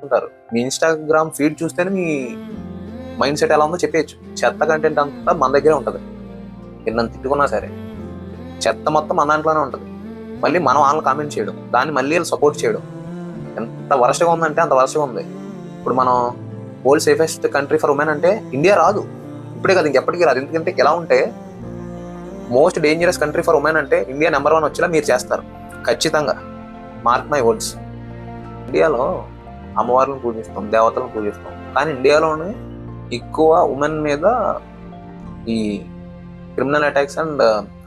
పట్టుకుంటారు. మీ Instagram feed చూస్తేనే మీ mind set ఎలా ఉందో చెప్పేయచ్చు. చెత్త కంటెంట్ అంతా మన దగ్గరే ఉంటుంది. నన్ను తిట్టుకున్నా సరే చెత్త మొత్తం మన దాంట్లోనే ఉంటుంది. మళ్ళీ మనం వాళ్ళని కామెంట్ చేయడం, దాన్ని మళ్ళీ వాళ్ళు సపోర్ట్ చేయడం ఎంత వరస్ట్గా ఉందంటే అంత వరస్ట్గా ఉంది. ఇప్పుడు మనం world safest country for women అంటే ఇండియా రాదు, ఇప్పుడే కదా ఇంకెప్పటికీ రాదు. ఎందుకంటే ఎలా ఉంటే most dangerous country for women అంటే ఇండియా నెంబర్ 1 వచ్చేలా మీరు చేస్తారు ఖచ్చితంగా. Mark my words. ఇండియాలో అమ్మవార్లను పూజిస్తాం, దేవతలను పూజిస్తాం, కానీ ఇండియాలోనే ఎక్కువ ఉమెన్ మీద ఈ criminal attacks and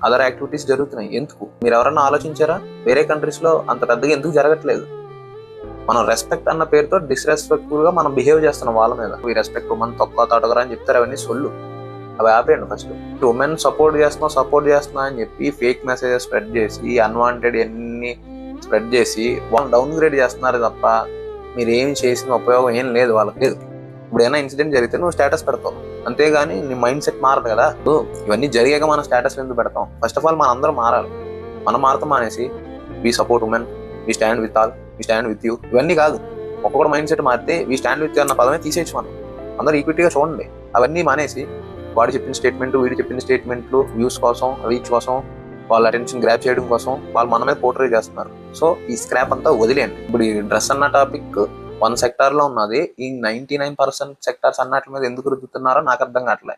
other activities జరుగుతున్నాయి. ఎందుకు మీరు ఎవరన్నా ఆలోచించారా? వేరే కంట్రీస్ లో అంత పెద్దగా ఎందుకు జరగట్లేదు? మనం రెస్పెక్ట్ అన్న పేరుతో డిస్రెస్పెక్ట్ఫుల్ గా మనం బిహేవ్ చేస్తున్నాం వాళ్ళ మీద. ఈ రెస్పెక్ట్ ఉమెన్ తక్కువ తాటగరా అని చెప్తారు, అవన్నీ సొల్లు. అవి ఆపేయండి ఫస్ట్. ఉమెన్ సపోర్ట్ చేస్తున్నా అని చెప్పి ఫేక్ మెసేజెస్ స్ప్రెడ్ చేసి అన్వాంటెడ్ అన్ని స్ప్రెడ్ చేసి వాళ్ళు డౌన్ గ్రేడ్ చేస్తున్నారు తప్ప మీరు ఏం చేసిన ఉపయోగం ఏం లేదు వాళ్ళకి. లేదు. ఇప్పుడు ఏమైనా ఇన్సిడెంట్ జరిగితే నువ్వు స్టేటస్ పెడతావు, అంతేగాని నీ మైండ్ సెట్ మారదు కదా. ఇవన్నీ జరిగాక మనం స్టేటస్ ఎందుకు పెడతాం? ఫస్ట్ ఆఫ్ ఆల్ మన అందరం మారాలి. మనం మారతాం మానేసి we support women, we stand with all, we stand with you, ఇవన్నీ కాదు. ఒక్కొక్కటి మైండ్ సెట్ మారితే వి స్టాండ్ విత్ యూ అన్న పదమే తీసేయచ్చు. మనం అందరూ ఈక్విటీగా చూడండి. అవన్నీ మానేసి వాడు చెప్పిన స్టేట్మెంట్, వీడు చెప్పిన స్టేట్మెంట్లు వ్యూస్ కోసం, రీచ్ కోసం, వాళ్ళ అటెన్షన్ గ్రాప్ చేయడం కోసం వాళ్ళు మన మీద పోర్ట్రే చేస్తున్నారు. సో ఈ స్క్రాప్ అంతా వదిలేయండి. ఇప్పుడు ఈ డ్రెస్ అన్న టాపిక్ 1 సెక్టార్ లో ఉన్నది, ఈ 99% సెక్టార్స్ అన్నట్ల మీద ఎందుకు రుద్దుతున్నారో నాకు అర్థం కావట్లేదు.